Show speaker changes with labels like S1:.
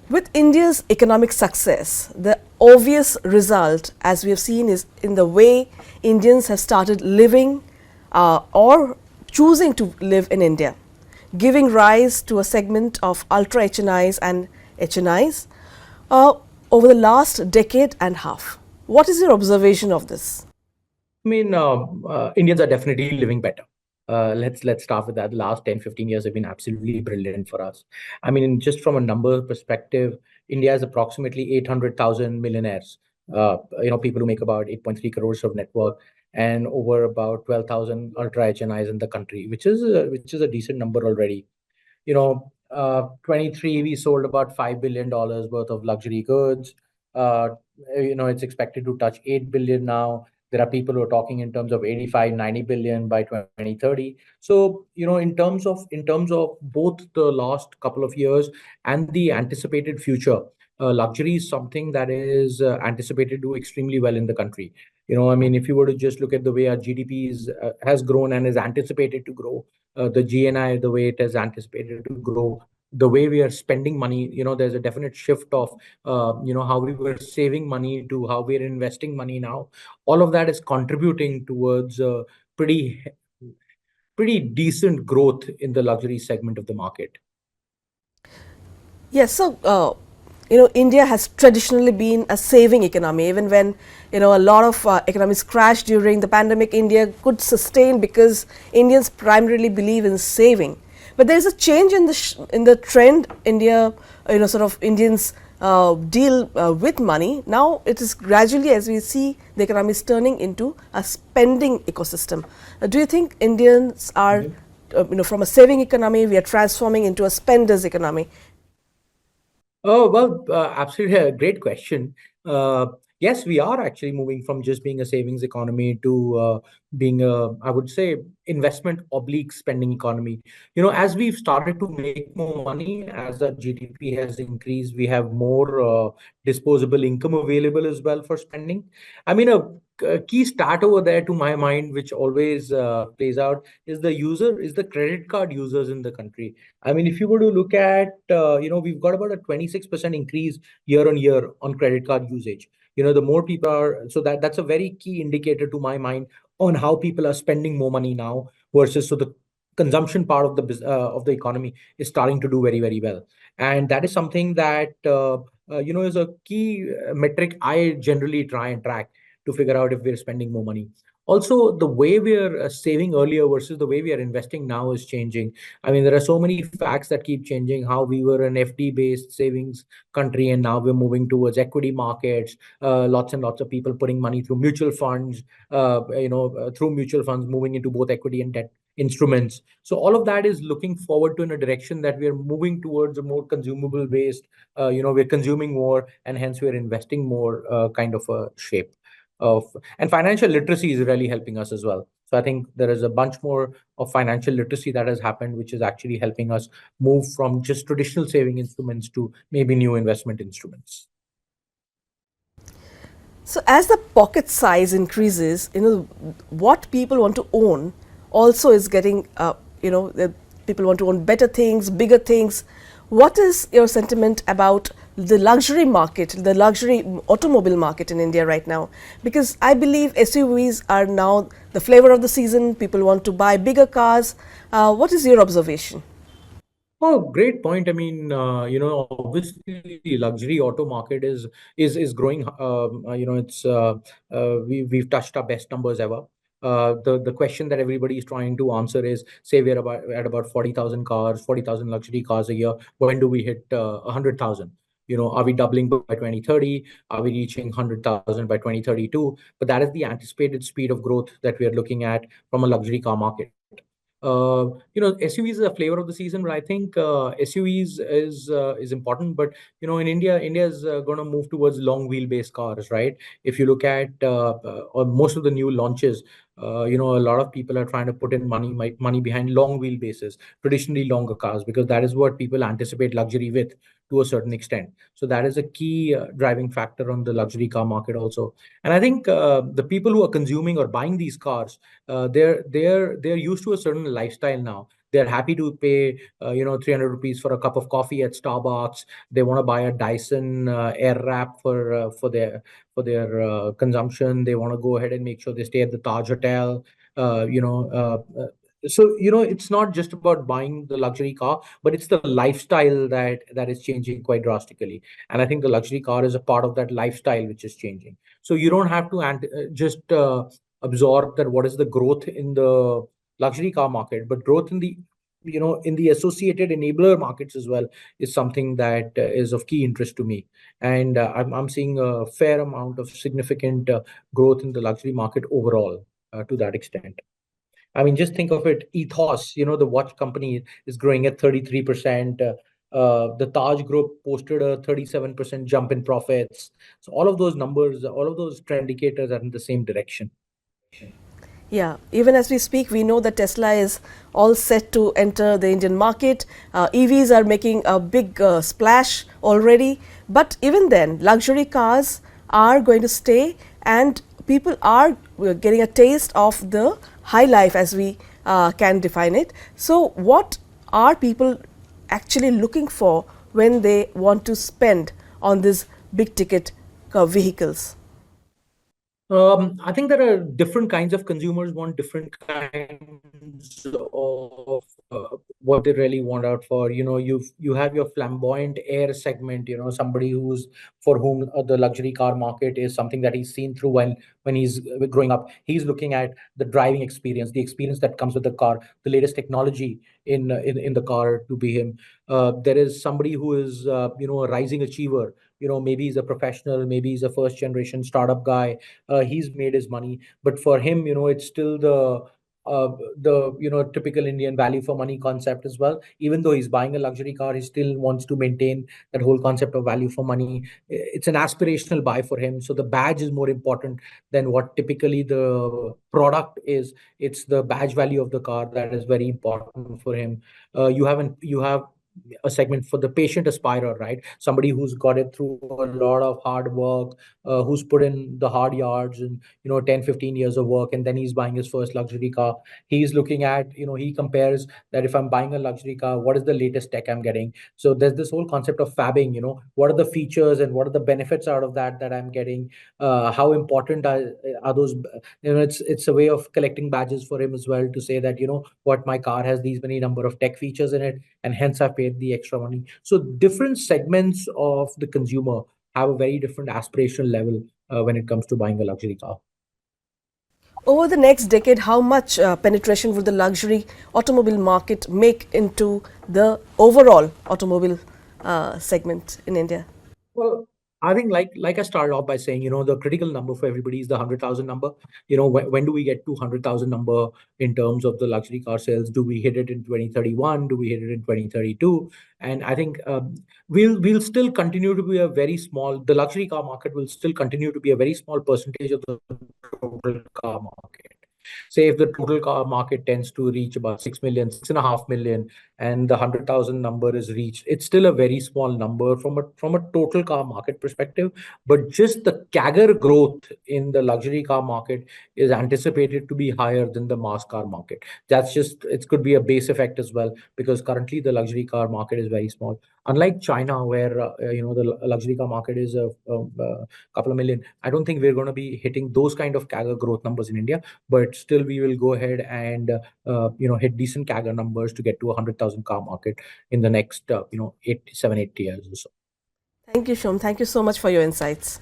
S1: With India's economic success, the obvious result, as we have seen, is in the way Indians have started living or choosing to live in India, giving rise to a segment of ultra HNIs and HNIs uh, over the last decade and a half. What is your observation of this?
S2: I mean, Indians are definitely living better. Let's start with that. The last 10, 15 years have been absolutely brilliant for us. I mean, just from a number perspective, India has approximately 800,000 millionaires. People who make about 8.3 crores of net worth, and over about 12,000 ultra HNIs in the country, which is a decent number already. 23 we sold about $5 billion worth of luxury goods. uh, it's expected to touch 8 billion now. There are people who are talking in terms of 85, 90 billion by 2030. So in terms of both the last couple of years and the anticipated future, luxury is something that is anticipated to do extremely well in the country. I mean, if you were to just look at the way our GDP has grown and is anticipated to grow, the GNI, the way it is anticipated to grow, the way we are spending money, there's a definite shift of, how we were saving money to how we're investing money now. All of that is contributing towards pretty, pretty decent growth in the luxury segment of the market.
S1: Yes, so India has traditionally been a saving economy. Even when a lot of economies crashed during the pandemic, India could sustain because Indians primarily believe in saving. But there is a change in the trend. India, sort of Indians deal with money. Now it is gradually, as we see, the economy is turning into a spending ecosystem. Do you think Indians are,
S2: Mhm.
S1: from a saving economy, we are transforming into a spenders economy?
S2: Oh, well, absolutely a great question. Uh, yes, we are actually moving from just being a savings economy to being a, I would say, investment oblique spending economy. As we've started to make more money, as our GDP has increased, we have more disposable income available as well for spending. I mean, a key stat over there to my mind, which always plays out, is the credit card users in the country. I mean, if you were to look at, we've got about a 26% increase year on year on credit card usage. The more people are, so that's a very key indicator to my mind on how people are spending more money now versus, so the consumption part of of the economy is starting to do very, very well. And that is something that, is a key metric I generally try and track to figure out if we're spending more money. Also, the way we are saving earlier versus the way we are investing now is changing. I mean, there are so many facts that keep changing. How we were an FD-based savings country, and now we're moving towards equity markets. Lots and lots of people putting money through mutual funds. Through mutual funds, moving into both equity and debt instruments. So all of that is looking forward to in a direction that we are moving towards a more consumable based. We're consuming more, and hence we're investing more, kind of a shape of. And financial literacy is really helping us as well. So I think there is a bunch more of financial literacy that has happened, which is actually helping us move from just traditional saving instruments to maybe new investment instruments.
S1: So as the pocket size increases, what people want to own also is getting, people want to own better things, bigger things. What is your sentiment about the luxury market, the luxury automobile market in India right now? Because I believe SUVs are now the flavor of the season. People want to buy bigger cars. What is your observation?
S2: Oh, great point. I mean, obviously, the luxury auto market is growing. It's we've touched our best numbers ever. The question that everybody is trying to answer is, say we're about at about 40,000 cars, 40,000 luxury cars a year. When do we hit 100,000? Are we doubling by 2030? Are we reaching 100,000 by 2032? But that is the anticipated speed of growth that we are looking at from a luxury car market. SUVs is a flavor of the season, but I think SUVs is important. But in India is going to move towards long wheelbase cars, right? If you look at most of the new launches, a lot of people are trying to put in money behind long wheelbases, traditionally longer cars, because that is what people anticipate luxury with to a certain extent. So that is a key driving factor on the luxury car market also. And I think the people who are consuming or buying these cars, they're used to a certain lifestyle now. They're happy to pay 300 rupees for a cup of coffee at Starbucks. They want to buy a Dyson air wrap for their consumption. They want to go ahead and make sure they stay at the Taj Hotel. So it's not just about buying the luxury car, but it's the lifestyle that is changing quite drastically. And I think the luxury car is a part of that lifestyle which is changing. So you don't have to just absorb that what is the growth in the luxury car market, but growth in the associated enabler markets as well is something that is of key interest to me. And I'm seeing a fair amount of significant growth in the luxury market overall, to that extent. I mean, just think of it. Ethos, the watch company, is growing at 33%. The Taj Group posted a 37% jump in profits. So all of those numbers, all of those trend indicators are in the same direction.
S1: Yeah, even as we speak, we know that Tesla is all set to enter the Indian market. EVs are making a big splash already. But even then, luxury cars are going to stay, and people are getting a taste of the high life as we can define it. So, what are people actually looking for when they want to spend on these big ticket vehicles?
S2: I think there are different kinds of consumers want different kinds of what they really want out for. You have your flamboyant air segment. Somebody who's for whom the luxury car market is something that he's seen through when he's growing up. He's looking at the driving experience, the experience that comes with the car, the latest technology in the car to be him. There is somebody who is a rising achiever. Maybe he's a professional, maybe he's a first generation startup guy. He's made his money, but for him, it's still the typical Indian value for money concept as well. Even though he's buying a luxury car, he still wants to maintain that whole concept of value for money. It's an aspirational buy for him, so the badge is more important than what typically the product is. It's the badge value of the car that is very important for him. You have a segment for the patient aspirer, right? Somebody who's got it through a lot of hard work, who's put in the hard yards and 10, 15 years of work, and then he's buying his first luxury car. He's looking at, he compares that if I'm buying a luxury car, what is the latest tech I'm getting? So there's this whole concept of fabbing. What are the features and what are the benefits out of that I'm getting? How important are those? It's a way of collecting badges for him as well, to say that what, my car has these many number of tech features in it, and hence I paid the extra money. So different segments of the consumer have a very different aspirational level when it comes to buying a luxury car.
S1: Over the next decade, how much penetration would the luxury automobile market make into the overall automobile segment in India?
S2: Well, I think like I started off by saying, the critical number for everybody is the 100,000 number. When do we get to 100,000 number in terms of the luxury car sales? Do we hit it in 2031? Do we hit it in 2032? And I think we'll still continue to be the luxury car market will still continue to be a very small percentage of the total car market. Say if the total car market tends to reach about 6 million, 6.5 million, and the 100,000 number is reached, it's still a very small number from a total car market perspective. But just the CAGR growth in the luxury car market is anticipated to be higher than the mass car market. It could be a base effect as well, because currently the luxury car market is very small. Unlike China, where the luxury car market is a couple of million, I don't think we're going to be hitting those kind of CAGR growth numbers in India. But still, we will go ahead and hit decent CAGR numbers to get to 100,000 car market in the next 7, 8 years or so.
S1: Thank you, Shom. Thank you so much for your insights.